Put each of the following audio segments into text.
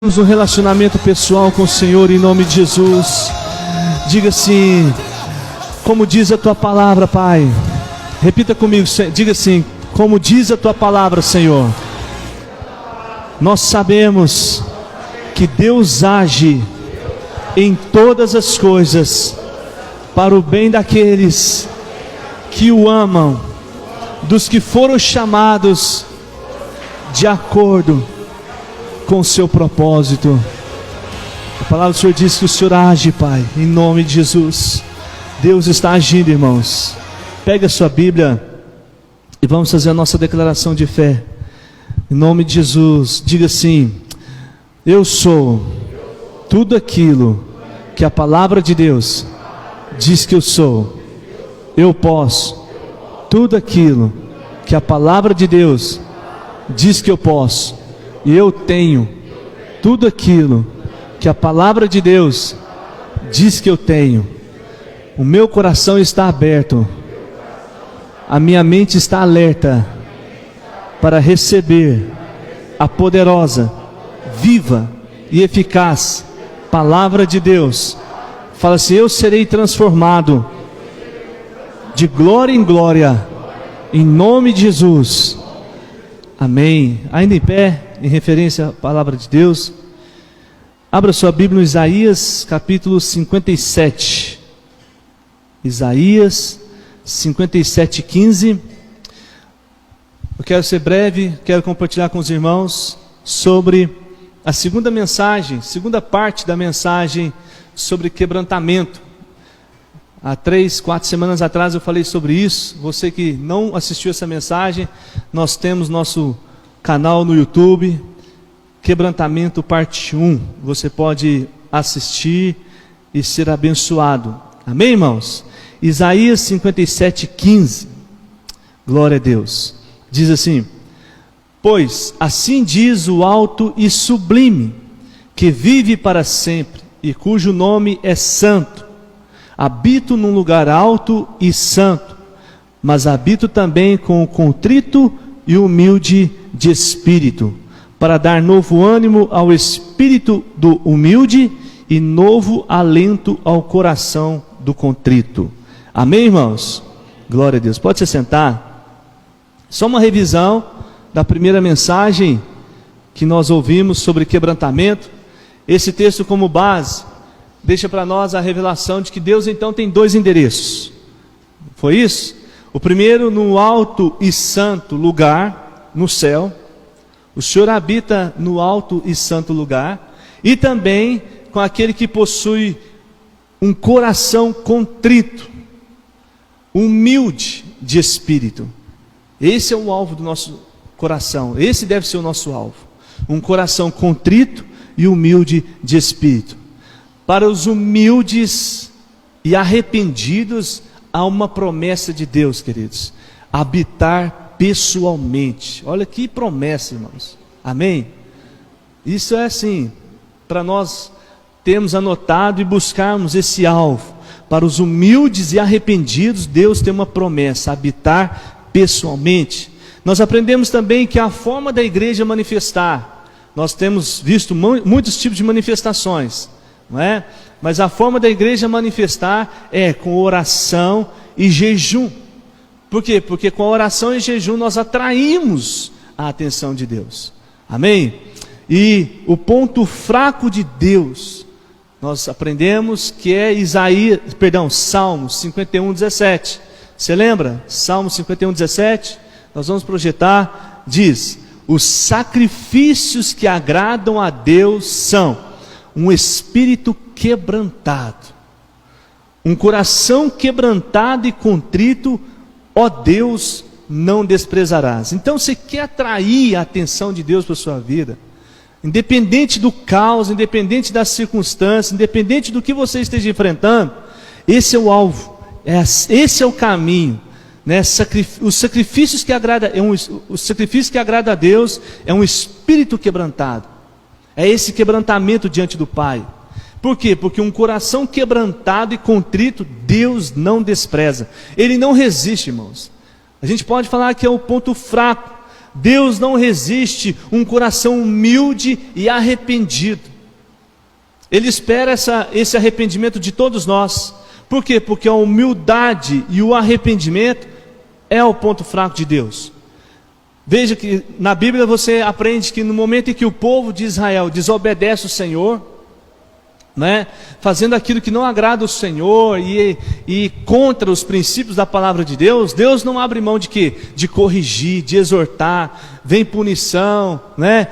Um relacionamento pessoal com o Senhor em nome de Jesus. Diga assim, como diz a tua palavra, Pai. Repita comigo, diga assim, como diz a tua palavra, Senhor. Nós sabemos que Deus age em todas as coisas para o bem daqueles que o amam, dos que foram chamados de acordo com o seu propósito. A palavra do Senhor diz que o Senhor age, Pai, em nome de Jesus. Deus está agindo, irmãos. Pega a sua Bíblia e vamos fazer a nossa declaração de fé. Em nome de Jesus, diga assim: eu sou tudo aquilo que a palavra de Deus diz que eu sou. Eu posso tudo aquilo que a palavra de Deus diz que eu posso. E eu tenho tudo aquilo que a palavra de Deus diz que eu tenho. O meu coração está aberto, a minha mente está alerta para receber a poderosa, viva e eficaz palavra de Deus. Fala assim: eu serei transformado de glória em glória, em nome de Jesus. Amém. Ainda em pé, em referência à palavra de Deus, abra sua Bíblia no Isaías capítulo 57. Isaías 57, 15. Eu quero ser breve, quero compartilhar com os irmãos sobre a segunda mensagem, segunda parte da mensagem sobre quebrantamento. Há 3, 4 semanas atrás eu falei sobre isso. Você que não assistiu essa mensagem, nós temos nosso canal no YouTube, Quebrantamento Parte 1. Você pode assistir e ser abençoado. Amém, irmãos? Isaías 57, 15. Glória a Deus. Diz assim: pois assim diz o alto e sublime, que vive para sempre e cujo nome é santo. Habito num lugar alto e santo, mas habito também com o contrito e humilde de espírito, para dar novo ânimo ao espírito do humilde e novo alento ao coração do contrito. Amém, irmãos? Glória a Deus. Pode se sentar. Só uma revisão da primeira mensagem que nós ouvimos sobre quebrantamento. Esse texto como base deixa para nós a revelação de que Deus então tem 2 endereços. Foi isso? O primeiro, no alto e santo lugar, no céu. O Senhor habita no alto e santo lugar. E também com aquele que possui um coração contrito, humilde de espírito. Esse é o alvo do nosso coração. Esse deve ser o nosso alvo. Um coração contrito e humilde de espírito. Para os humildes e arrependidos, há uma promessa de Deus, queridos: habitar pessoalmente. Olha que promessa, irmãos. Amém? Isso é assim, para nós termos anotado e buscarmos esse alvo. Para os humildes e arrependidos, Deus tem uma promessa: habitar pessoalmente. Nós aprendemos também que a forma da igreja manifestar. Nós temos visto muitos tipos de manifestações, não é? Mas a forma da igreja manifestar é com oração e jejum. Por quê? Porque com a oração e jejum nós atraímos a atenção de Deus. Amém? E o ponto fraco de Deus, nós aprendemos que é Salmos 51, 17. Você lembra? Salmos 51, 17. Nós vamos projetar, diz: os sacrifícios que agradam a Deus são um espírito quebrantado, um coração quebrantado e contrito, ó Deus, não desprezarás. Então, você quer atrair a atenção de Deus para a sua vida, independente do caos, independente das circunstâncias, independente do que você esteja enfrentando, esse é o alvo, esse é o caminho, né? Os sacrifícios que agrada a Deus é um espírito quebrantado. É esse quebrantamento diante do Pai. Por quê? Porque um coração quebrantado e contrito, Deus não despreza. Ele não resiste, irmãos. A gente pode falar que é o ponto fraco, Deus não resiste um coração humilde e arrependido. Ele espera esse arrependimento de todos nós. Por quê? Porque a humildade e o arrependimento é o ponto fraco de Deus. Veja que na Bíblia você aprende que no momento em que o povo de Israel desobedece o Senhor, né, fazendo aquilo que não agrada o Senhor e contra os princípios da palavra de Deus, Deus não abre mão de quê? De corrigir, de exortar, vem punição, né?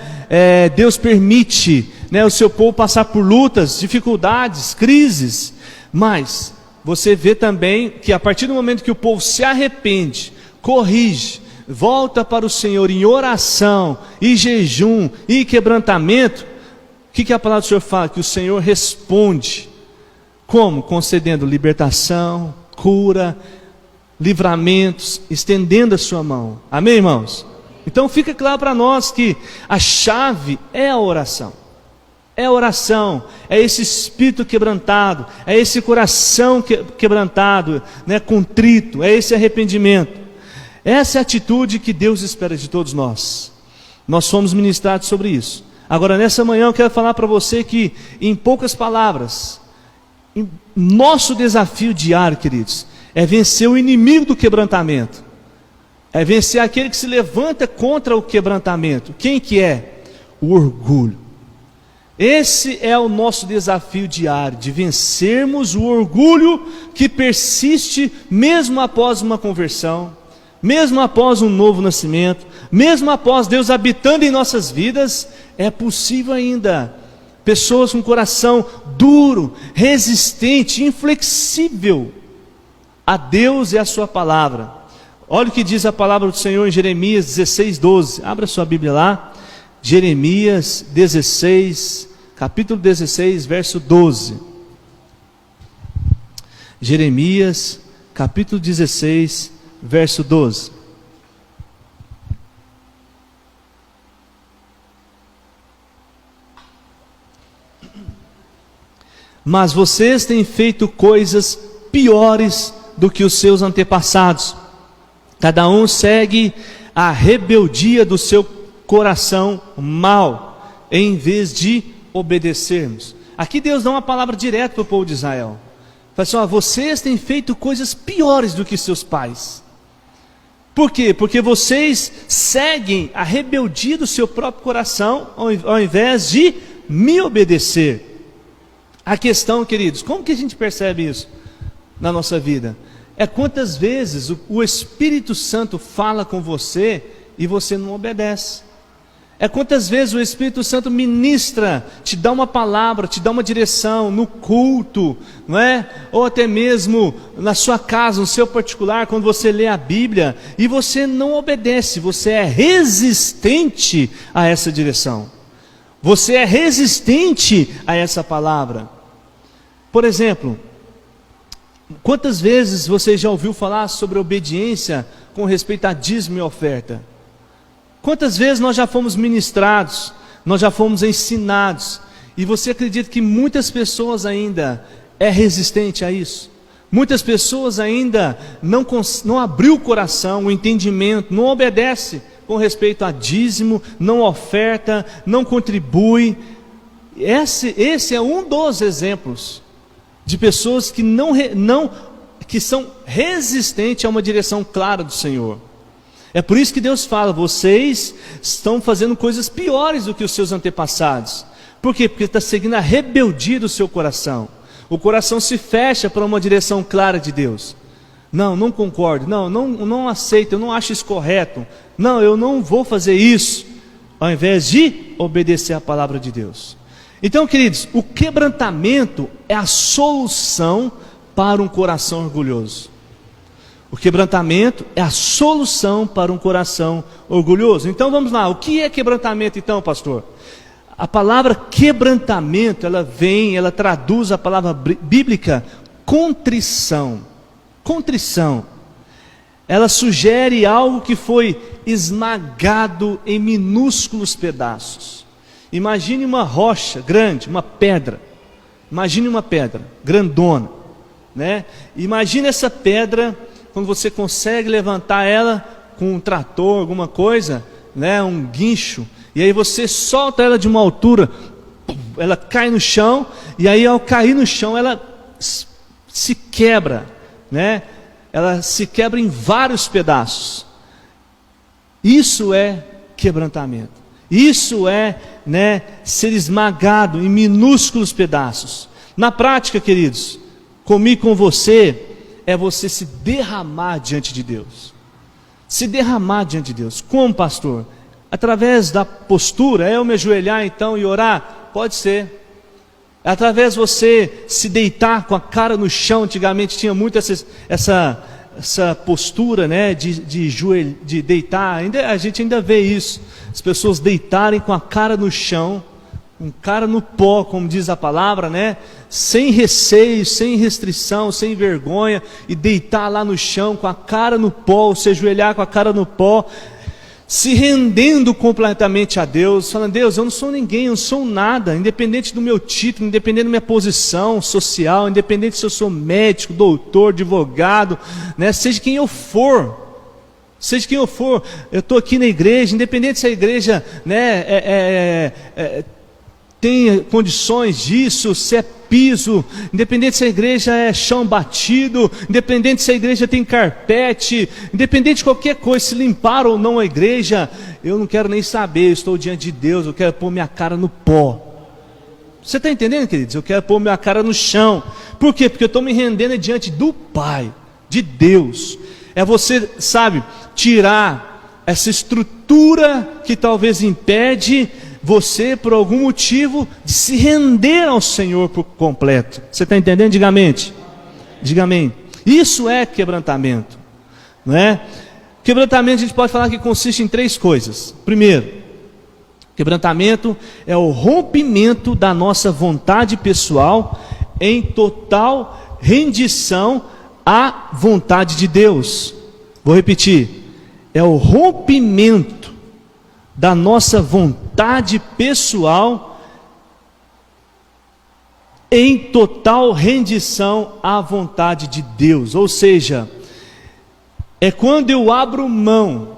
Deus permite, né, o seu povo passar por lutas, dificuldades, crises, mas você vê também que a partir do momento que o povo se arrepende, corrige, volta para o Senhor em oração, e jejum, e quebrantamento, o que a palavra do Senhor fala? Que o Senhor responde. Como? Concedendo libertação, cura, livramentos, estendendo a sua mão. Amém, irmãos? Então fica claro para nós que a chave é a oração. É a oração, é esse espírito quebrantado, é esse coração quebrantado, né, contrito, é esse arrependimento. Essa é a atitude que Deus espera de todos nós. Nós fomos ministrados sobre isso. Agora, nessa manhã eu quero falar para você que, em poucas palavras, nosso desafio diário, queridos, é vencer o inimigo do quebrantamento. É vencer aquele que se levanta contra o quebrantamento. Quem que é? O orgulho. Esse é o nosso desafio diário, de vencermos o orgulho que persiste mesmo após uma conversão, mesmo após um novo nascimento, mesmo após Deus habitando em nossas vidas. É possível ainda pessoas com coração duro, resistente, inflexível a Deus e a sua palavra. Olha o que diz a palavra do Senhor em Jeremias 16:12. Abra sua Bíblia lá. Jeremias 16, capítulo 16, verso 12. Jeremias, capítulo 16, verso 12. Mas vocês têm feito coisas piores do que os seus antepassados. Cada um segue a rebeldia do seu coração mau, em vez de obedecermos. Aqui Deus dá uma palavra direta para o povo de Israel. Fala assim: vocês têm feito coisas piores do que seus pais. Por quê? Porque vocês seguem a rebeldia do seu próprio coração, ao invés de me obedecer. A questão, queridos, como que a gente percebe isso na nossa vida? É quantas vezes o Espírito Santo fala com você e você não obedece. É quantas vezes o Espírito Santo ministra, te dá uma palavra, te dá uma direção no culto, não é? Ou até mesmo na sua casa, no seu particular, quando você lê a Bíblia, e você não obedece, você é resistente a essa direção. Você é resistente a essa palavra. Por exemplo, quantas vezes você já ouviu falar sobre obediência com respeito a dízimo e oferta? Quantas vezes nós já fomos ministrados, nós já fomos ensinados, e você acredita que muitas pessoas ainda é resistente a isso? Muitas pessoas ainda não abriu o coração, o entendimento, não obedece com respeito a dízimo, não oferta, não contribui. Esse é um dos exemplos de pessoas que são resistentes a uma direção clara do Senhor. É por isso que Deus fala: vocês estão fazendo coisas piores do que os seus antepassados. Por quê? Porque está seguindo a rebeldia do seu coração. O coração se fecha para uma direção clara de Deus. Não concordo, não aceito, eu não acho isso correto. Não, eu não vou fazer isso, ao invés de obedecer a palavra de Deus. Então, queridos, o quebrantamento é a solução para um coração orgulhoso. O quebrantamento é a solução para um coração orgulhoso. Então vamos lá, o que é quebrantamento então, pastor? A palavra quebrantamento, ela traduz a palavra bíblica contrição. Contrição. Ela sugere algo que foi esmagado em minúsculos pedaços. Imagine uma rocha grande, uma pedra. Imagine uma pedra grandona, né? Imagine essa pedra, quando você consegue levantar ela com um trator, alguma coisa, né, um guincho, e aí você solta ela de uma altura, ela cai no chão, e aí ao cair no chão ela se quebra, né? Ela se quebra em vários pedaços. Isso é quebrantamento. Isso é, né, ser esmagado em minúsculos pedaços. Na prática, queridos, comigo, com você, é você se derramar diante de Deus. Se derramar diante de Deus. Como, pastor? Através da postura, eu me ajoelhar então e orar? Pode ser. Através de você se deitar com a cara no chão. Antigamente tinha muito essa postura, né, de deitar. A gente ainda vê isso. As pessoas deitarem com a cara no chão, com cara no pó, como diz a palavra, né? Sem receio, sem restrição, sem vergonha, e deitar lá no chão com a cara no pó, se ajoelhar com a cara no pó, se rendendo completamente a Deus, falando: Deus, eu não sou ninguém, eu não sou nada, independente do meu título, independente da minha posição social, independente se eu sou médico, doutor, advogado, né? Seja quem eu for, eu estou aqui na igreja, independente se a igreja, né, tem condições disso, se é piso, independente se a igreja é chão batido, independente se a igreja tem carpete, independente de qualquer coisa, se limpar ou não a igreja, eu não quero nem saber, eu estou diante de Deus, eu quero pôr minha cara no pó. Você está entendendo, queridos? Eu quero pôr minha cara no chão. Por quê? Porque eu estou me rendendo diante do Pai, de Deus. É você, sabe, tirar essa estrutura que talvez impede você, por algum motivo, de se render ao Senhor por completo. Você está entendendo? Diga amém. Diga amém. Isso é quebrantamento, não é? Quebrantamento a gente pode falar que consiste em 3 coisas. Primeiro, quebrantamento é o rompimento da nossa vontade pessoal em total rendição à vontade de Deus. Vou repetir. É o rompimento da nossa vontade pessoal em total rendição à vontade de Deus. Ou seja, é quando eu abro mão.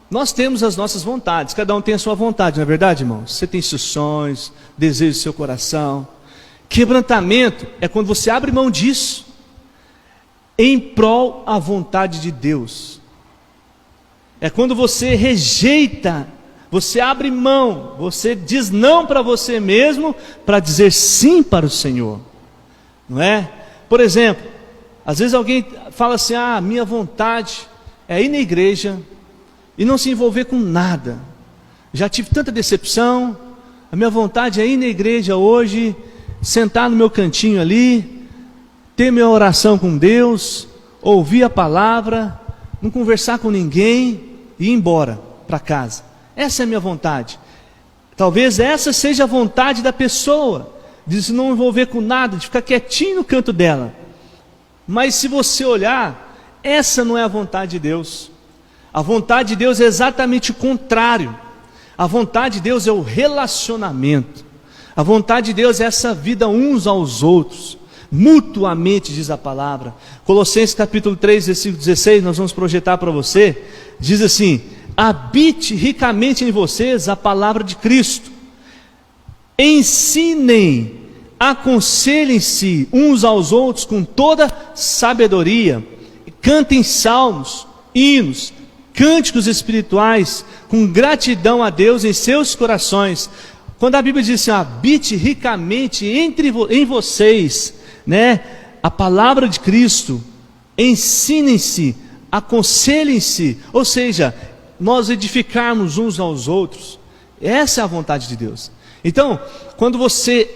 Nós temos as nossas vontades, cada um tem a sua vontade, não é verdade, irmãos? Você tem seus sonhos, desejos do seu coração. Quebrantamento é quando você abre mão disso em prol à vontade de Deus. É quando você rejeita, você abre mão, você diz não para você mesmo, para dizer sim para o Senhor, não é? Por exemplo, às vezes alguém fala assim: minha vontade é ir na igreja e não se envolver com nada. Já tive tanta decepção, a minha vontade é ir na igreja hoje, sentar no meu cantinho ali, ter minha oração com Deus, ouvir a palavra, não conversar com ninguém e ir embora para casa. Essa é a minha vontade. Talvez essa seja a vontade da pessoa, de se não envolver com nada, de ficar quietinho no canto dela. Mas se você olhar, essa não é a vontade de Deus. A vontade de Deus é exatamente o contrário. A vontade de Deus é o relacionamento. A vontade de Deus é essa vida uns aos outros, mutuamente, diz a palavra. Colossenses capítulo 3, versículo 16, nós vamos projetar para você. Diz assim: habite ricamente em vocês a palavra de Cristo, ensinem, aconselhem-se uns aos outros com toda sabedoria, cantem salmos, hinos, cânticos espirituais, com gratidão a Deus em seus corações. Quando a Bíblia diz assim: habite ricamente em vocês, né, a palavra de Cristo, ensinem-se, aconselhem-se, ou seja, nós edificarmos uns aos outros. Essa é a vontade de Deus. Então, quando você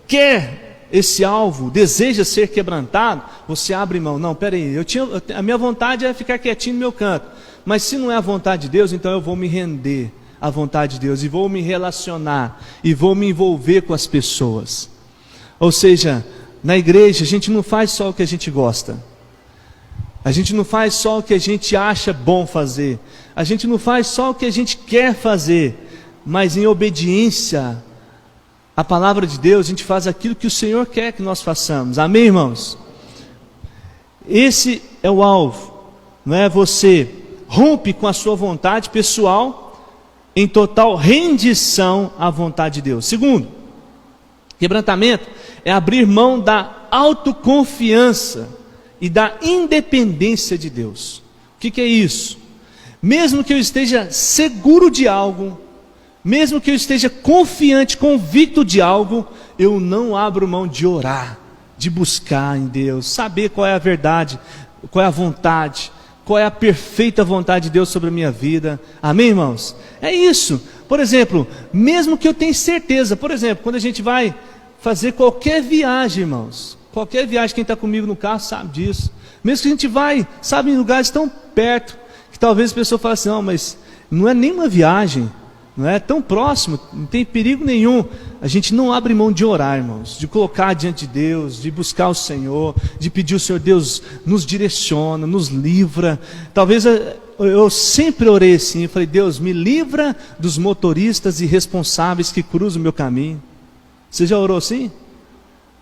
quer esse alvo, deseja ser quebrantado, você abre mão. Não, peraí, a minha vontade é ficar quietinho no meu canto, mas se não é a vontade de Deus, então eu vou me render à vontade de Deus, e vou me relacionar, e vou me envolver com as pessoas. Ou seja, na igreja a gente não faz só o que a gente gosta, a gente não faz só o que a gente acha bom fazer, a gente não faz só o que a gente quer fazer, mas em obediência à palavra de Deus, a gente faz aquilo que o Senhor quer que nós façamos. Amém, irmãos? Esse é o alvo, não é? Você rompe com a sua vontade pessoal em total rendição à vontade de Deus. Segundo, quebrantamento é abrir mão da autoconfiança e da independência de Deus. O que é isso? Mesmo que eu esteja seguro de algo, mesmo que eu esteja confiante, convicto de algo, eu não abro mão de orar, de buscar em Deus, saber qual é a verdade, qual é a vontade, qual é a perfeita vontade de Deus sobre a minha vida. Amém, irmãos? É isso. Por exemplo, mesmo que eu tenha certeza, por exemplo, quando a gente vai fazer qualquer viagem, irmãos, qualquer viagem, quem está comigo no carro sabe disso. Mesmo que a gente vai, sabe, em lugares tão perto, que talvez a pessoa fale assim, não, mas não é nenhuma viagem, não é tão próximo, não tem perigo nenhum. A gente não abre mão de orar, irmãos, de colocar diante de Deus, de buscar o Senhor, de pedir o Senhor, Deus nos direciona, nos livra. Talvez eu sempre orei assim, eu falei, Deus, me livra dos motoristas irresponsáveis que cruzam o meu caminho. Você já orou assim?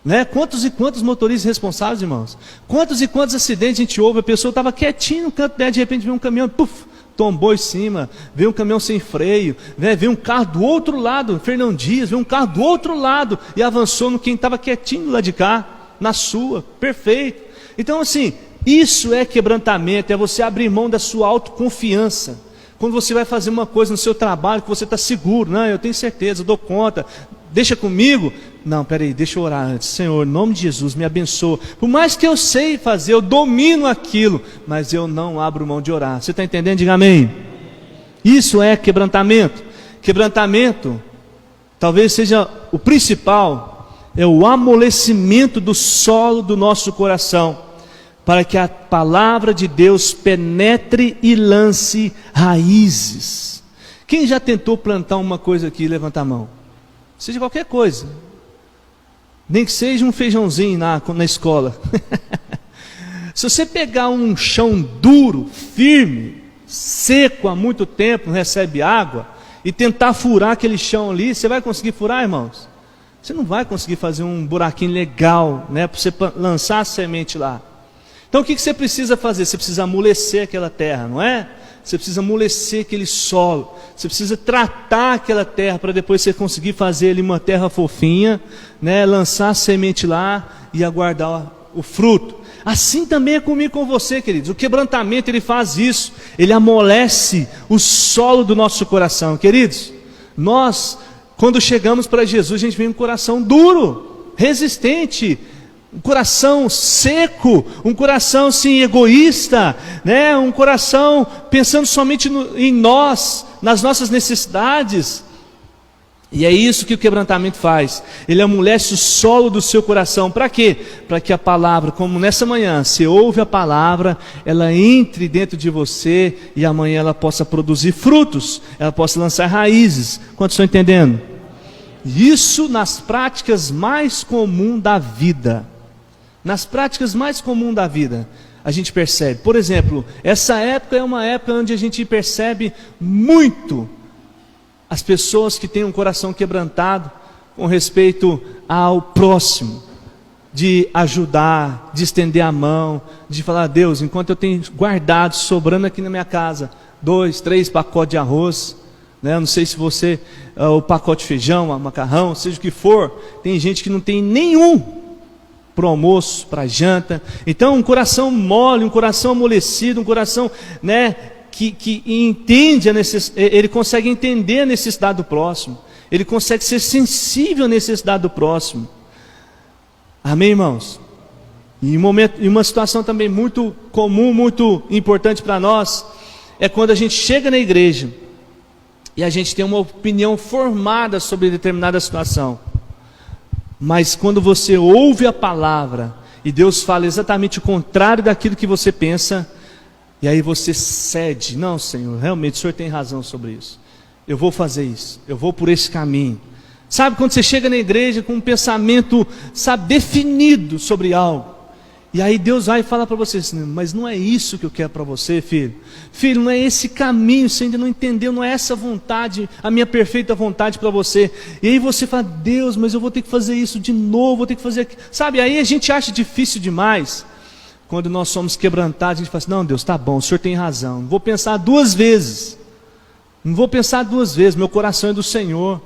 Né? Quantos e quantos motoristas responsáveis, irmãos? Quantos e quantos acidentes a gente ouve? A pessoa estava quietinha no canto dela, de repente veio um caminhão, puf, tombou em cima, veio um caminhão sem freio, né? Veio um carro do outro lado, Fernão Dias, veio um carro do outro lado e avançou no quem estava quietinho lá de cá, na sua, perfeito. Então assim, isso é quebrantamento, é você abrir mão da sua autoconfiança. Quando você vai fazer uma coisa no seu trabalho, que você está seguro, não, eu tenho certeza, eu dou conta, deixa comigo. Não, peraí, deixa eu orar antes. Senhor, em nome de Jesus, me abençoa. Por mais que eu sei fazer, eu domino aquilo, mas eu não abro mão de orar. Você está entendendo? Diga amém. Isso é quebrantamento. Quebrantamento, talvez seja o principal, é o amolecimento do solo do nosso coração, para que a palavra de Deus penetre e lance raízes. Quem já tentou plantar uma coisa aqui, levanta a mão. Seja qualquer coisa, nem que seja um feijãozinho na escola. Se você pegar um chão duro, firme, seco há muito tempo, não recebe água, e tentar furar aquele chão ali, você vai conseguir furar, irmãos? Você não vai conseguir fazer um buraquinho legal, né, para você lançar a semente lá. Então o que você precisa fazer? Você precisa amolecer aquela terra, não é? Você precisa amolecer aquele solo, você precisa tratar aquela terra para depois você conseguir fazer ali uma terra fofinha, né? Lançar a semente lá e aguardar o fruto. Assim também é comigo e com você, queridos. O quebrantamento ele faz isso, ele amolece o solo do nosso coração, queridos. Nós, quando chegamos para Jesus, a gente vem com um coração duro, resistente, um coração seco, um coração sim egoísta, né? Um coração pensando somente em nós, nas nossas necessidades. E é isso que o quebrantamento faz. Ele amolece o solo do seu coração. Para quê? Para que a palavra, como nessa manhã, você ouve a palavra, ela entre dentro de você e amanhã ela possa produzir frutos, ela possa lançar raízes. Quantos estão entendendo? Isso nas práticas mais comuns da vida. Nas práticas mais comuns da vida, a gente percebe. Por exemplo, essa época é uma época onde a gente percebe muito as pessoas que têm um coração quebrantado com respeito ao próximo, de ajudar, de estender a mão, de falar, Deus, enquanto eu tenho guardado, sobrando aqui na minha casa, 2, 3 pacotes de arroz, né? Eu não sei se você, o pacote de feijão, macarrão, seja o que for, tem gente que não tem nenhum para o almoço, para a janta. Então um coração mole, um coração amolecido, um coração, né, que entende ele consegue entender a necessidade do próximo, ele consegue ser sensível à necessidade do próximo. Amém, irmãos? E uma situação também muito comum, muito importante para nós, é quando a gente chega na igreja e a gente tem uma opinião formada sobre determinada situação. Mas quando você ouve a palavra e Deus fala exatamente o contrário daquilo que você pensa, e aí você cede, não, Senhor, realmente o Senhor tem razão sobre isso, eu vou fazer isso, eu vou por esse caminho. Sabe quando você chega na igreja com um pensamento, sabe, definido sobre algo, e aí Deus vai falar para você assim, mas não é isso que eu quero para você, filho. Filho, não é esse caminho, você ainda não entendeu, não é essa vontade, a minha perfeita vontade para você. E aí você fala, Deus, mas eu vou ter que fazer isso de novo, vou ter que fazer aquilo. Sabe, aí a gente acha difícil demais. Quando nós somos quebrantados, a gente fala assim, não, Deus, tá bom, o Senhor tem razão, vou pensar 2 vezes. Não vou pensar duas vezes, meu coração é do Senhor.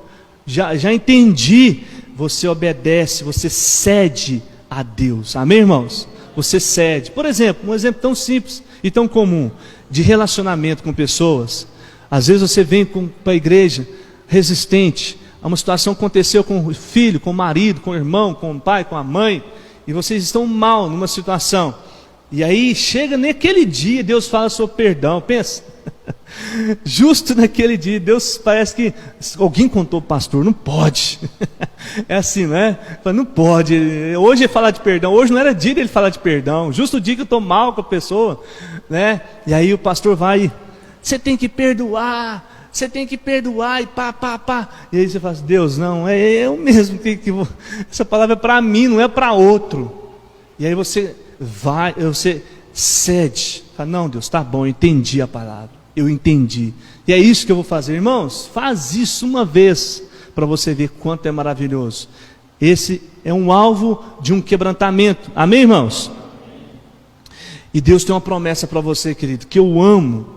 Já entendi. Você obedece, você cede a Deus. Amém, irmãos? Você cede. Por exemplo, um exemplo tão simples e tão comum de relacionamento com pessoas. Às vezes você vem para a igreja resistente. Uma situação aconteceu com o filho, com o marido, com o irmão, com o pai, com a mãe. E vocês estão mal numa situação. E aí chega naquele dia, Deus fala sobre perdão. Pensa. Justo naquele dia, Deus parece que alguém contou para o pastor, não pode. É assim, não é? Não pode. Hoje ele falar de perdão, hoje não era dia dele falar de perdão, justo o dia que eu estou mal com a pessoa, né? E aí o pastor vai, você tem que perdoar, e pá. E aí você fala assim, Deus, não, é eu mesmo que vou. Essa palavra é para mim, não é para outro. E aí você vai, você cede, fala, não, Deus, tá bom, eu entendi a palavra. Eu entendi. E é isso que eu vou fazer. Irmãos, faz isso uma vez, para você ver quanto é maravilhoso. Esse é um alvo de um quebrantamento. Amém, irmãos? E Deus tem uma promessa para você, querido, que eu amo.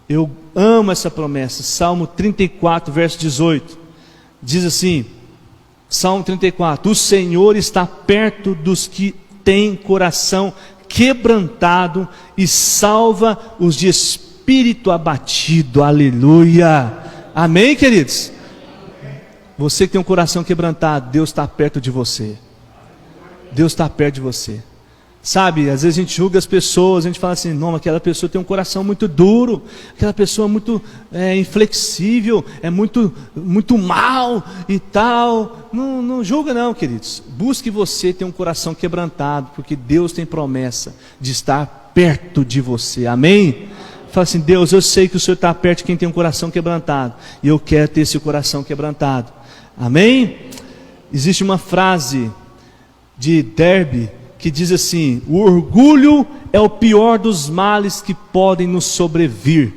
Eu amo essa promessa. Salmo 34, verso 18. Diz assim, Salmo 34. O Senhor está perto dos que têm coração quebrantado e salva os de espírito abatido. Aleluia. Amém, queridos? Você que tem um coração quebrantado, Deus está perto de você. Deus está perto de você. Sabe, às vezes a gente julga as pessoas, a gente fala assim, não, aquela pessoa tem um coração muito duro, aquela pessoa é muito inflexível, é muito mal e tal. Não julga não, queridos. Busque você ter um coração quebrantado, porque Deus tem promessa de estar perto de você. Amém? Fala assim, Deus, eu sei que o Senhor está perto de quem tem um coração quebrantado, e eu quero ter esse coração quebrantado. Amém? Existe uma frase de Derby que diz assim, o orgulho é o pior dos males que podem nos sobrevir.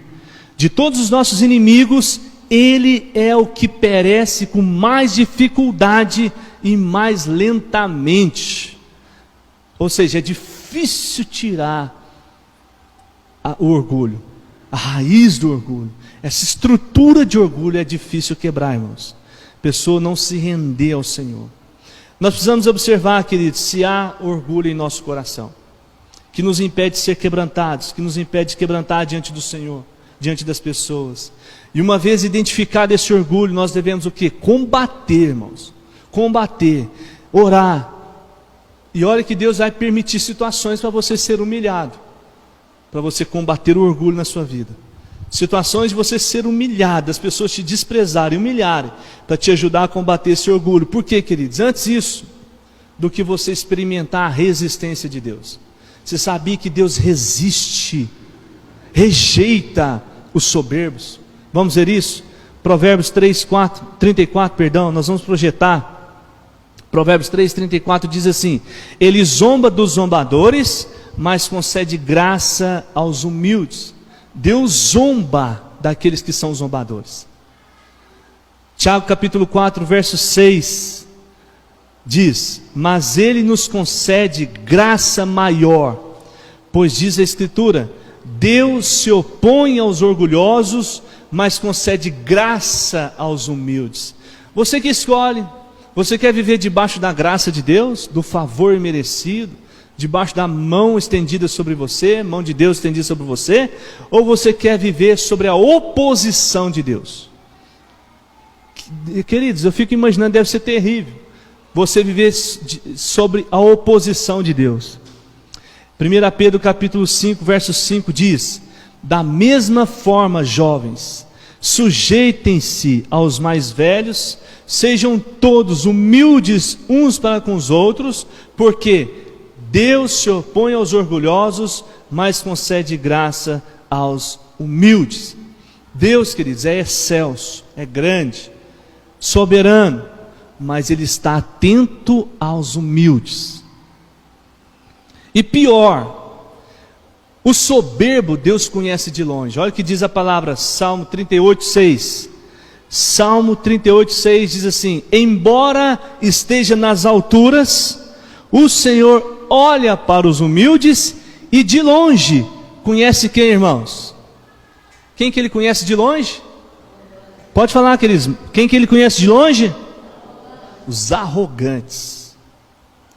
De todos os nossos inimigos, ele é o que perece com mais dificuldade e mais lentamente. Ou seja, é difícil tirar o orgulho, a raiz do orgulho, essa estrutura de orgulho é difícil quebrar, irmãos. A pessoa não se render ao Senhor. Nós precisamos observar, queridos, se há orgulho em nosso coração, que nos impede de ser quebrantados, que nos impede de quebrantar diante do Senhor, diante das pessoas. E uma vez identificado esse orgulho, nós devemos o quê? Combater, irmãos. Combater, orar. E olha que Deus vai permitir situações para você ser humilhado, para você combater o orgulho na sua vida. Situações de você ser humilhado, as pessoas te desprezarem, humilharem, para te ajudar a combater esse orgulho. Por quê, queridos? Antes isso, do que você experimentar a resistência de Deus. Você sabia que Deus resiste, rejeita os soberbos? Vamos ver isso? Provérbios 34, nós vamos projetar. Provérbios 3:34 diz assim, ele zomba dos zombadores, mas concede graça aos humildes. Deus zomba daqueles que são zombadores. Tiago capítulo 4, verso 6 diz, mas ele nos concede graça maior, pois diz a Escritura, Deus se opõe aos orgulhosos, mas concede graça aos humildes. Você que escolhe, você quer viver debaixo da graça de Deus, do favor merecido, debaixo da mão estendida sobre você, mão de Deus estendida sobre você, ou você quer viver sobre a oposição de Deus? Queridos, eu fico imaginando, deve ser terrível, você viver sobre a oposição de Deus. 1 Pedro capítulo 5, verso 5 diz, da mesma forma, jovens, sujeitem-se aos mais velhos, sejam todos humildes uns para com os outros, porque Deus se opõe aos orgulhosos, mas concede graça aos humildes. Deus, queridos, é excelso, é grande, soberano, mas Ele está atento aos humildes. E pior, o soberbo Deus conhece de longe. Olha o que diz a palavra, Salmo 38:6. Salmo 38:6 diz assim, embora esteja nas alturas, o Senhor olha para os humildes e de longe conhece quem, irmãos? Quem que Ele conhece de longe? Pode falar, queridos. Quem que ele conhece de longe? Os arrogantes.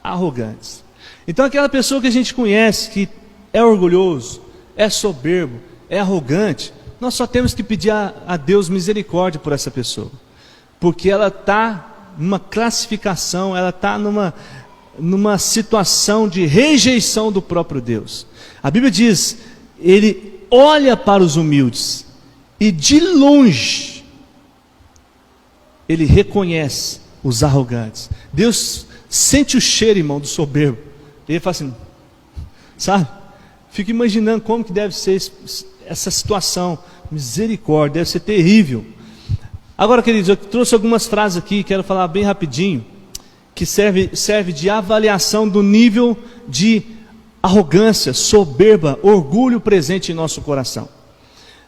Arrogantes. Então aquela pessoa que a gente conhece, que é orgulhoso, é soberbo, é arrogante, nós só temos que pedir a Deus misericórdia por essa pessoa. Porque ela está numa classificação, ela está numa situação de rejeição do próprio Deus. A Bíblia diz, ele olha para os humildes e de longe ele reconhece os arrogantes. Deus sente o cheiro, irmão, do soberbo. Ele fala assim, sabe? Fico imaginando como que deve ser essa situação. Misericórdia, deve ser terrível. Agora, queridos, eu trouxe algumas frases aqui, quero falar bem rapidinho, que serve de avaliação do nível de arrogância, soberba, orgulho presente em nosso coração.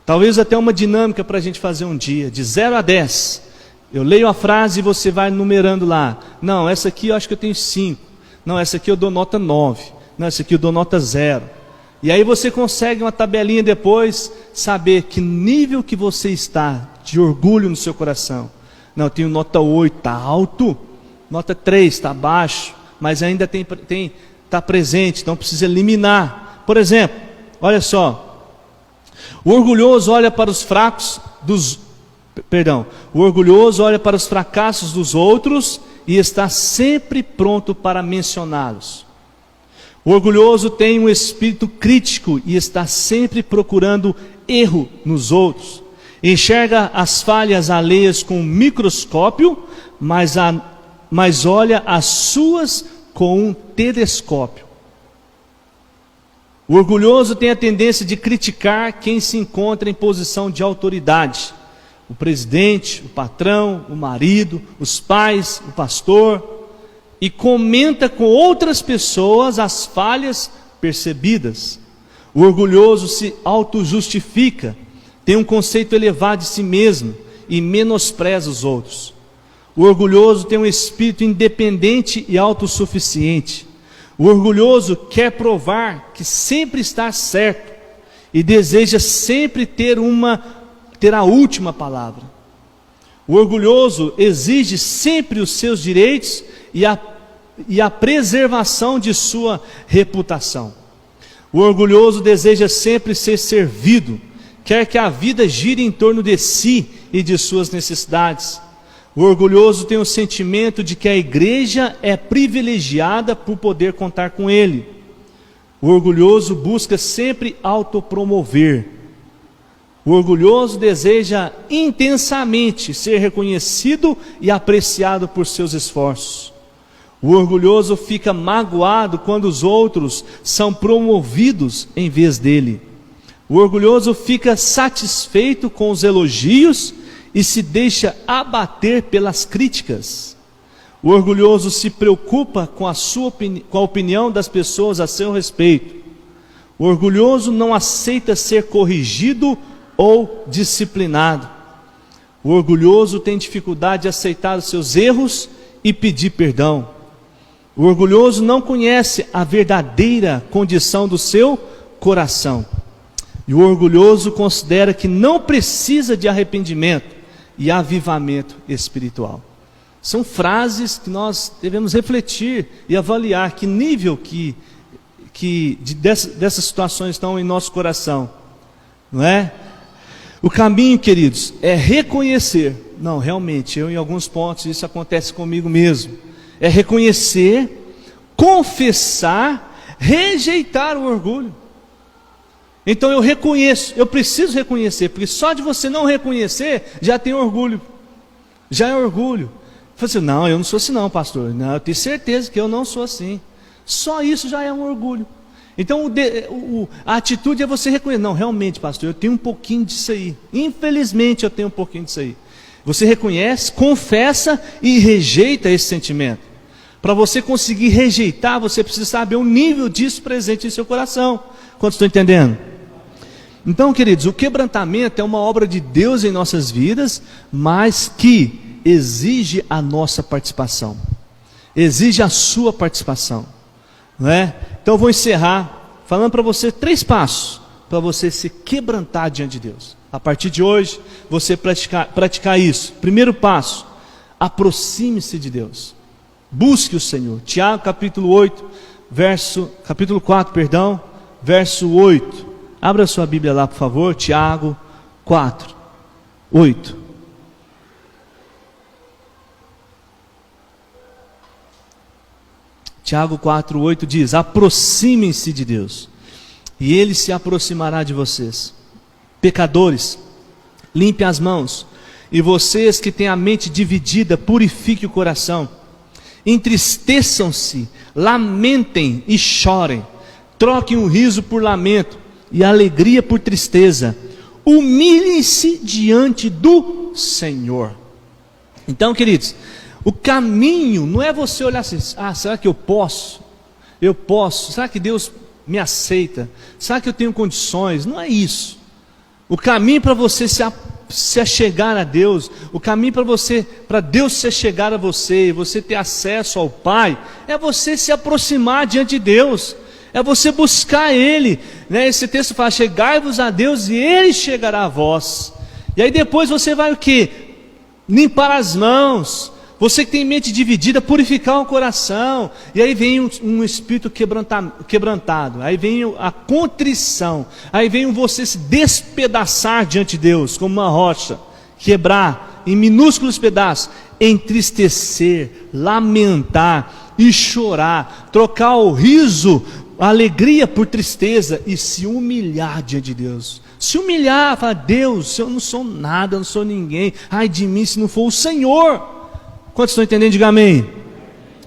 Talvez até uma dinâmica para a gente fazer um dia, de 0 a 10. Eu leio a frase e você vai numerando lá. Não, essa aqui eu acho que eu tenho 5. Não, essa aqui eu dou nota 9. Não, essa aqui eu dou nota 0. E aí você consegue uma tabelinha depois, saber que nível que você está de orgulho no seu coração. Não, eu tenho nota 8, está alto. Nota 3, está baixo. Mas ainda está presente, então precisa eliminar. Por exemplo, olha só. O orgulhoso olha para os o orgulhoso olha para os fracassos dos outros e está sempre pronto para mencioná-los. O orgulhoso tem um espírito crítico e está sempre procurando erro nos outros. Enxerga as falhas alheias com um microscópio, mas olha as suas com um telescópio. O orgulhoso tem a tendência de criticar quem se encontra em posição de autoridade. O presidente, o patrão, o marido, os pais, o pastor, e comenta com outras pessoas as falhas percebidas. O orgulhoso se auto-justifica, tem um conceito elevado de si mesmo e menospreza os outros. O orgulhoso tem um espírito independente e autossuficiente. O orgulhoso quer provar que sempre está certo e deseja sempre ter a última palavra. O orgulhoso exige sempre os seus direitos e a preservação de sua reputação. O orgulhoso deseja sempre ser servido, quer que a vida gire em torno de si e de suas necessidades. O orgulhoso tem o sentimento de que a igreja é privilegiada por poder contar com ele. O orgulhoso busca sempre autopromover. O orgulhoso deseja intensamente ser reconhecido e apreciado por seus esforços. O orgulhoso fica magoado quando os outros são promovidos em vez dele. O orgulhoso fica satisfeito com os elogios e se deixa abater pelas críticas. O orgulhoso se preocupa com a opinião das pessoas a seu respeito. O orgulhoso não aceita ser corrigido ou disciplinado. O orgulhoso tem dificuldade de aceitar os seus erros e pedir perdão. O orgulhoso não conhece a verdadeira condição do seu coração. E o orgulhoso considera que não precisa de arrependimento e avivamento espiritual. São frases que nós devemos refletir e avaliar que nível dessas situações estão em nosso coração, não é? O caminho, queridos, é reconhecer. Não, realmente, em alguns pontos isso acontece comigo mesmo. É reconhecer, confessar, rejeitar o orgulho. Então eu reconheço, eu preciso reconhecer, porque só de você não reconhecer, já tem orgulho. Já é orgulho. Você fala assim, não, eu não sou assim não, pastor. Não, eu tenho certeza que eu não sou assim. Só isso já é um orgulho. Então a atitude é você reconhecer, não, realmente, pastor, eu tenho um pouquinho disso aí. Infelizmente eu tenho um pouquinho disso aí. Você reconhece, confessa e rejeita esse sentimento. Para você conseguir rejeitar, você precisa saber o nível disso presente em seu coração. Quantos estão entendendo? Então, queridos, o quebrantamento é uma obra de Deus em nossas vidas, mas que exige a nossa participação. Exige a sua participação. Não é? Então eu vou encerrar falando para você 3 passos para você se quebrantar diante de Deus. A partir de hoje, você praticar isso. Primeiro passo, aproxime-se de Deus. Busque o Senhor. Tiago capítulo 4, verso 8. Abra sua Bíblia lá, por favor. Tiago 4, 8. Tiago 4, 8 diz: aproximem-se de Deus, e Ele se aproximará de vocês. Pecadores, limpe as mãos, e vocês que têm a mente dividida, purifique o coração. Entristeçam-se, lamentem e chorem. Troquem o riso por lamento e a alegria por tristeza. Humilhem-se diante do Senhor. Então, queridos, o caminho não é você olhar assim: será que eu posso? Eu posso? Será que Deus me aceita? Será que eu tenho condições? Não é isso. O caminho para você se achegar a Deus, o caminho para Deus se achegar a você, e você ter acesso ao Pai, é você se aproximar diante de Deus, é você buscar Ele, né? Esse texto fala: chegai-vos a Deus e Ele chegará a vós. E aí depois você vai o quê? Limpar as mãos. Você que tem mente dividida, purificar o coração. E aí vem um espírito quebrantado. Aí vem a contrição. Aí vem você se despedaçar diante de Deus, como uma rocha. Quebrar em minúsculos pedaços. Entristecer, lamentar e chorar. Trocar o riso, a alegria por tristeza. E se humilhar diante de Deus. Se humilhar, falar: Deus, eu não sou nada, eu não sou ninguém. Ai de mim se não for o Senhor. Quantos estão entendendo? Diga amém.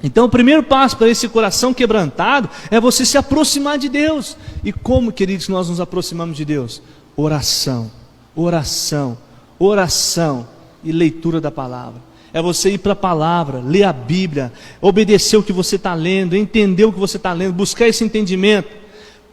Então o primeiro passo para esse coração quebrantado é você se aproximar de Deus. E como, queridos, nós nos aproximamos de Deus? Oração, oração, oração e leitura da palavra. É você ir para a palavra, ler a Bíblia, obedecer o que você está lendo, entender o que você está lendo, buscar esse entendimento.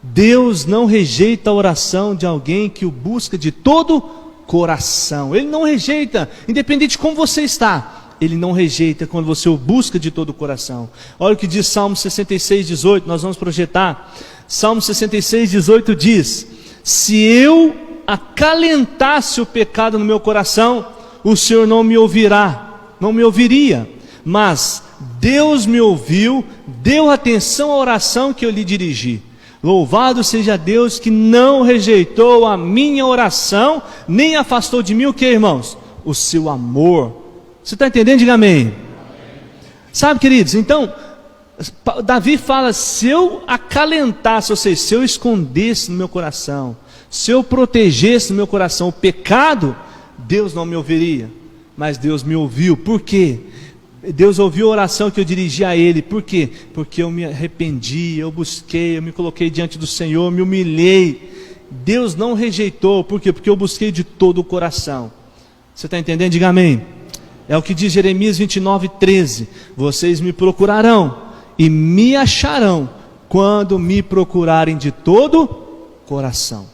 Deus não rejeita a oração de alguém que o busca de todo coração. Ele não rejeita, independente de como você está. Ele não rejeita quando você o busca de todo o coração. Olha o que diz Salmo 66, 18. Nós vamos projetar. Salmo 66, 18 diz: se eu acalentasse o pecado no meu coração, o Senhor não me ouviria. Mas Deus me ouviu, deu atenção à oração que eu lhe dirigi. Louvado seja Deus que não rejeitou a minha oração, nem afastou de mim o que, irmãos? O seu amor. Você está entendendo? Diga amém. Sabe, queridos, então Davi fala: se eu acalentasse, ou seja, se eu escondesse no meu coração, se eu protegesse no meu coração o pecado, Deus não me ouviria, mas Deus me ouviu. Por quê? Deus ouviu a oração que eu dirigi a Ele. Por quê? Porque eu me arrependi, eu busquei, eu me coloquei diante do Senhor, me humilhei. Deus não rejeitou. Por quê? Porque eu busquei de todo o coração. Você está entendendo? Diga amém. É o que diz Jeremias 29, 13. Vocês me procurarão e me acharão quando me procurarem de todo coração.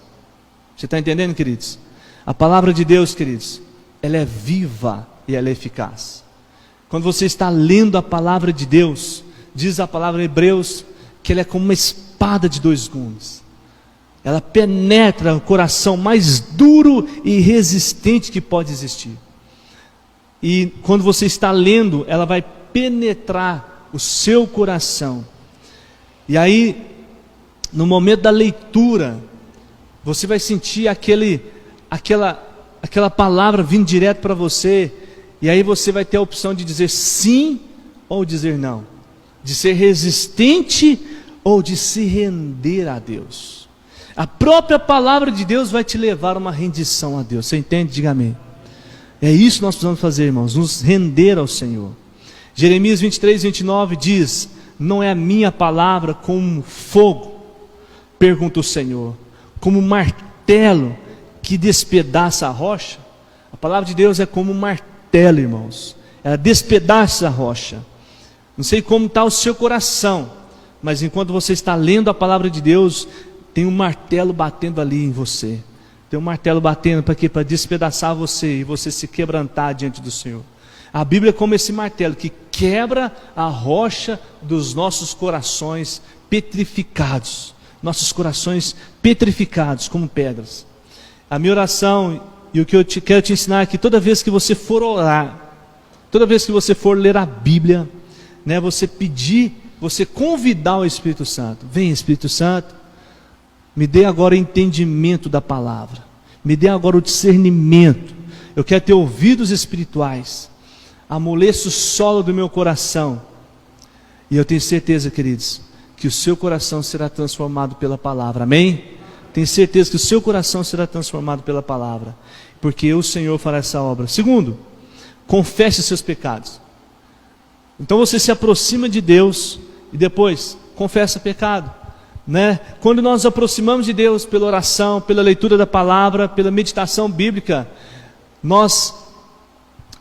Você está entendendo, queridos? A palavra de Deus, queridos, ela é viva e ela é eficaz. Quando você está lendo a palavra de Deus, diz a palavra em Hebreus que ela é como uma espada de dois gumes. Ela penetra o coração mais duro e resistente que pode existir. E quando você está lendo, ela vai penetrar o seu coração. E aí, no momento da leitura, você vai sentir aquela palavra vindo direto para você. E aí você vai ter a opção de dizer sim ou dizer não. De ser resistente ou de se render a Deus. A própria palavra de Deus vai te levar a uma rendição a Deus. Você entende? Diga amém. É isso que nós precisamos fazer, irmãos, nos render ao Senhor. Jeremias 23, 29 diz: não é a minha palavra como fogo, pergunta o Senhor, como martelo que despedaça a rocha? A palavra de Deus é como um martelo, irmãos. Ela despedaça a rocha. Não sei como está o seu coração, mas enquanto você está lendo a palavra de Deus, tem um martelo batendo ali em você. Tem um martelo batendo para quê? Para despedaçar você e você se quebrantar diante do Senhor. A Bíblia é como esse martelo que quebra a rocha dos nossos corações petrificados. Nossos corações petrificados como pedras. A minha oração e o que eu quero te ensinar aqui, toda vez que você for orar, toda vez que você for ler a Bíblia, né, você pedir, você convidar o Espírito Santo. Vem, Espírito Santo, me dê agora o entendimento da palavra, me dê agora o discernimento. Eu quero ter ouvidos espirituais, amoleça o solo do meu coração, e eu tenho certeza, queridos, que o seu coração será transformado pela palavra, amém? Tenho certeza que o seu coração será transformado pela palavra, porque o Senhor fará essa obra. Segundo, confesse os seus pecados. Então você se aproxima de Deus e depois confessa pecado, né? Quando nós nos aproximamos de Deus pela oração, pela leitura da palavra, pela meditação bíblica, nós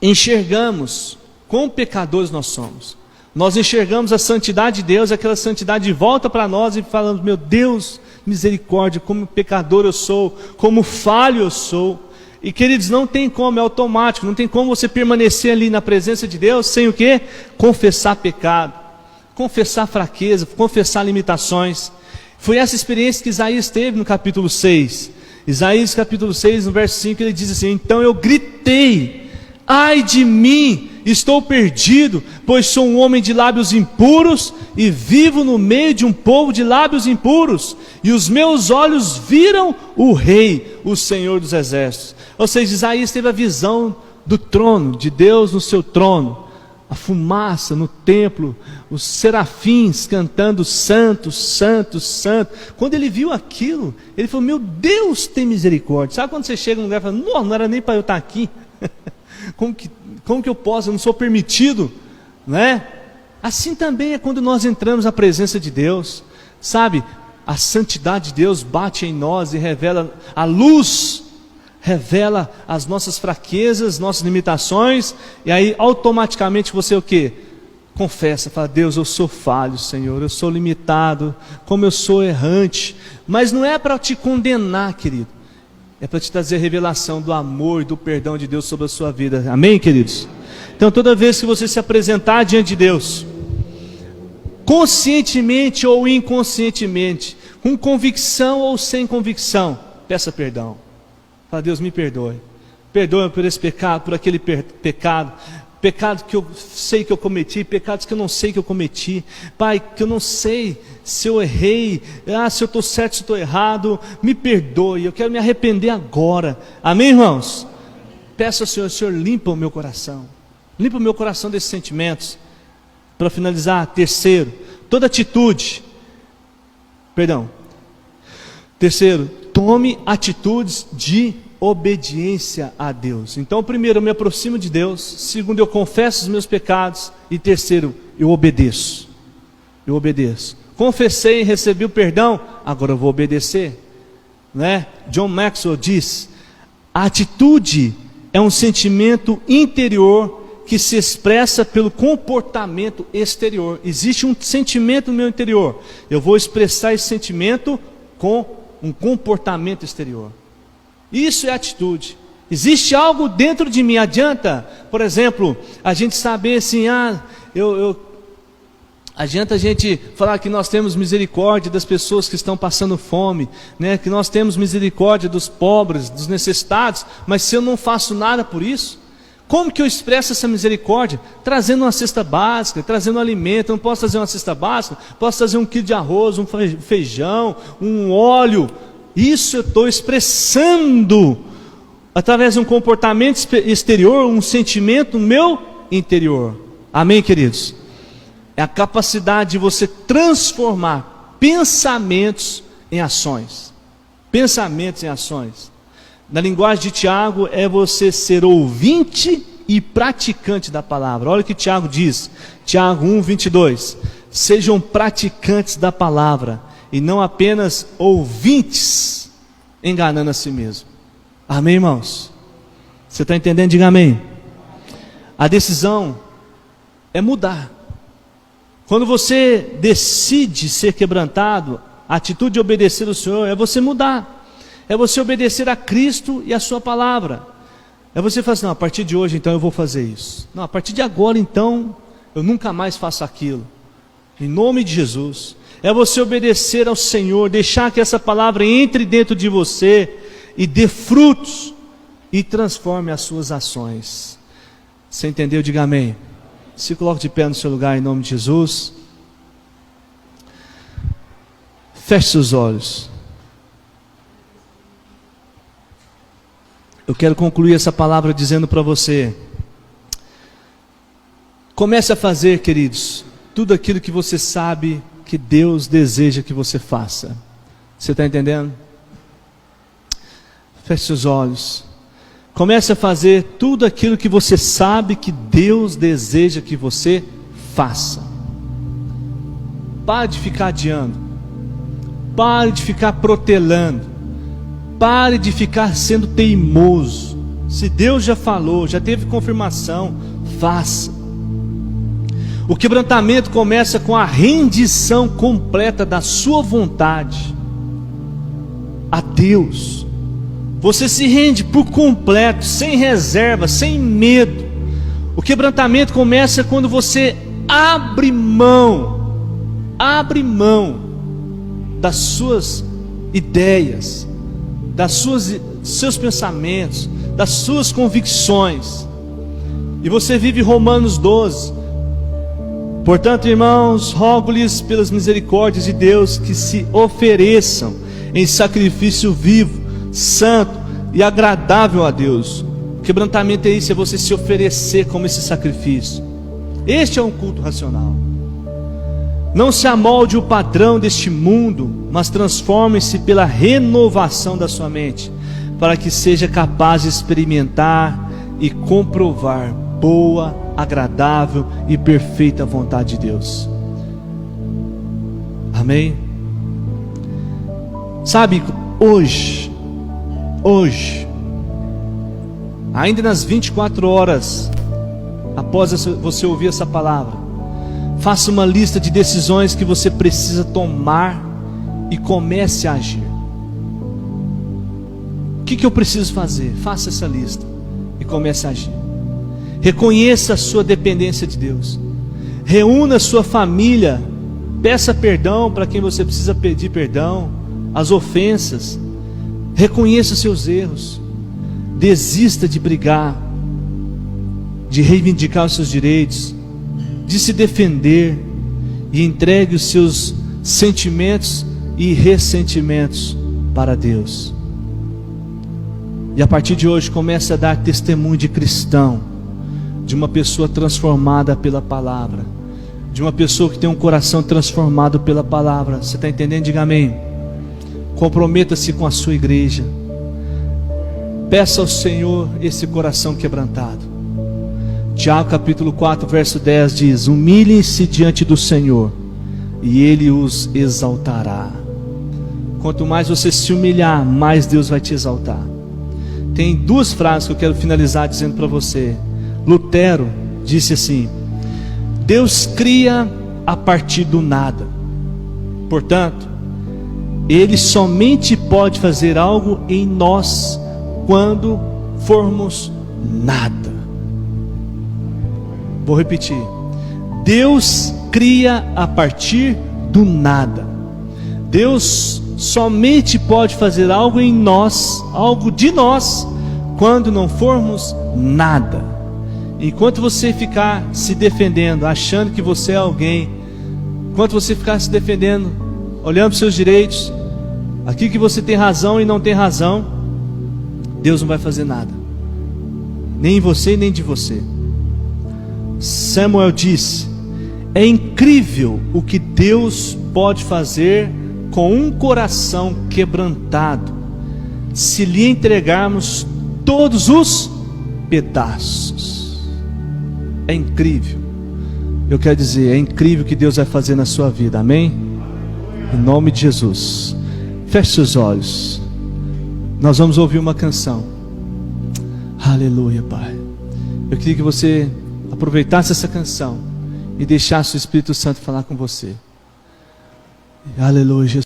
enxergamos quão pecadores nós somos. Nós enxergamos a santidade de Deus, aquela santidade de volta para nós e falamos: meu Deus, misericórdia, como pecador eu sou, como falho eu sou. E queridos, não tem como, é automático, não tem como você permanecer ali na presença de Deus sem o quê? Confessar pecado, confessar fraqueza, confessar limitações. Foi essa experiência que Isaías teve no capítulo 6. Isaías capítulo 6, no verso 5, ele diz assim: então eu gritei, ai de mim, estou perdido, pois sou um homem de lábios impuros e vivo no meio de um povo de lábios impuros, e os meus olhos viram o Rei, o Senhor dos Exércitos. Ou seja, Isaías teve a visão do trono, de Deus no seu trono, a fumaça no templo, os serafins cantando santo, santo, santo. Quando ele viu aquilo, ele falou: meu Deus, tem misericórdia. Sabe quando você chega num lugar e fala: não era nem para eu estar aqui, como que eu posso, eu não sou permitido, né? Assim também é quando nós entramos na presença de Deus, sabe? A santidade de Deus bate em nós e revela a luz, revela as nossas fraquezas, nossas limitações, e aí automaticamente você o quê? Confessa, fala: Deus, eu sou falho, Senhor, eu sou limitado, como eu sou errante. Mas não é para te condenar, querido, é para te trazer a revelação do amor e do perdão de Deus sobre a sua vida, amém, queridos? Então toda vez que você se apresentar diante de Deus, conscientemente ou inconscientemente, com convicção ou sem convicção, peça perdão. Fala: Deus, me perdoe, perdoa por esse pecado, por aquele pecado, pecado que eu sei que eu cometi, pecados que eu não sei que eu cometi, Pai, que eu não sei se eu errei, se eu estou certo, se eu estou errado, me perdoe, eu quero me arrepender agora, amém, irmãos? Peço ao Senhor: Senhor, limpa o meu coração desses sentimentos. Para finalizar, terceiro, tome atitudes de obediência a Deus. Então, primeiro, eu me aproximo de Deus. Segundo, eu confesso os meus pecados. E terceiro, eu obedeço. Confessei e recebi o perdão, agora eu vou obedecer, né? John Maxwell diz: a atitude é um sentimento interior que se expressa pelo comportamento exterior. Existe um sentimento no meu interior, eu vou expressar esse sentimento com um comportamento exterior. Isso é atitude. Existe algo dentro de mim. Adianta, por exemplo, a gente saber assim: adianta a gente falar que nós temos misericórdia das pessoas que estão passando fome, né? Que nós temos misericórdia dos pobres, dos necessitados, mas se eu não faço nada por isso, como que eu expresso essa misericórdia? Trazendo uma cesta básica, trazendo um alimento. Eu não posso trazer uma cesta básica, posso trazer 1 quilo de arroz, um feijão, um óleo. Isso eu estou expressando através de um comportamento exterior, um sentimento no meu interior, amém, queridos? É a capacidade de você transformar pensamentos em ações. Na linguagem de Tiago, é você ser ouvinte e praticante da palavra. Olha o que Tiago diz, Tiago 1:22. Sejam praticantes da palavra e não apenas ouvintes, enganando a si mesmo. Amém, irmãos? Você está entendendo? Diga amém. A decisão é mudar. Quando você decide ser quebrantado, a atitude de obedecer ao Senhor é você mudar. É você obedecer a Cristo e a sua palavra. É você falar assim: não, a partir de hoje então eu vou fazer isso. Não, a partir de agora então eu nunca mais faço aquilo. Em nome de Jesus. É você obedecer ao Senhor, deixar que essa palavra entre dentro de você e dê frutos. e transforme as suas ações. Você entendeu? Diga amém. Se coloque de pé no seu lugar em nome de Jesus. Feche seus olhos. Eu quero concluir essa palavra dizendo para você: comece a fazer, queridos, tudo aquilo que você sabe que Deus deseja que você faça. Você está entendendo? Feche seus olhos. Comece a fazer tudo aquilo que você sabe que Deus deseja que você faça. Pare de ficar adiando. Pare de ficar protelando. Pare de ficar sendo teimoso. Se Deus já falou, já teve confirmação, faça. O quebrantamento começa com a rendição completa da sua vontade a Deus. Você se rende por completo, sem reserva, sem medo. O quebrantamento começa quando você abre mão das suas ideias, seus pensamentos, das suas convicções. E você vive Romanos 12. Portanto, irmãos, rogo-lhes pelas misericórdias de Deus que se ofereçam em sacrifício vivo, santo e agradável a Deus. O quebrantamento é isso, é você se oferecer como esse sacrifício. Este é um culto racional. Não se amolde o padrão deste mundo, mas transforme-se pela renovação da sua mente, para que seja capaz de experimentar e comprovar boa, agradável e perfeita vontade de Deus. Amém? Sabe, hoje, ainda nas 24 horas após você ouvir essa palavra, faça uma lista de decisões que você precisa tomar e comece a agir. O que eu preciso fazer? Faça essa lista e comece a agir. Reconheça a sua dependência de Deus. Reúna a sua família. Peça perdão para quem você precisa pedir perdão. As ofensas. Reconheça os seus erros. Desista de brigar, de reivindicar os seus direitos, de se defender, e entregue os seus sentimentos e ressentimentos para Deus. E a partir de hoje comece a dar testemunho de cristão, de uma pessoa transformada pela palavra, de uma pessoa que tem um coração transformado pela palavra. Você está entendendo? Diga amém. Comprometa-se com a sua igreja. Peça ao Senhor esse coração quebrantado. Tiago capítulo 4 verso 10 diz: humilhem-se diante do Senhor e Ele os exaltará. Quanto mais você se humilhar, mais Deus vai te exaltar. Tem duas frases que eu quero finalizar dizendo para você. Lutero disse assim: Deus cria a partir do nada. Portanto, Ele somente pode fazer algo em nós quando formos nada. Vou repetir. Deus cria a partir do nada. Deus somente pode fazer algo em nós, algo de nós, quando não formos nada. Enquanto você ficar se defendendo, achando que você é alguém, enquanto você ficar se defendendo, olhando para os seus direitos, aqui que você tem razão e não tem razão, Deus não vai fazer nada, nem em você nem de você. Samuel disse: é incrível o que Deus pode fazer com um coração quebrantado, se lhe entregarmos todos os pedaços. É incrível. Eu quero dizer, é incrível o que Deus vai fazer na sua vida, amém? Em nome de Jesus. Feche seus olhos. Nós vamos ouvir uma canção. Aleluia, Pai. Eu queria que você aproveitasse essa canção e deixasse o Espírito Santo falar com você. Aleluia, Jesus.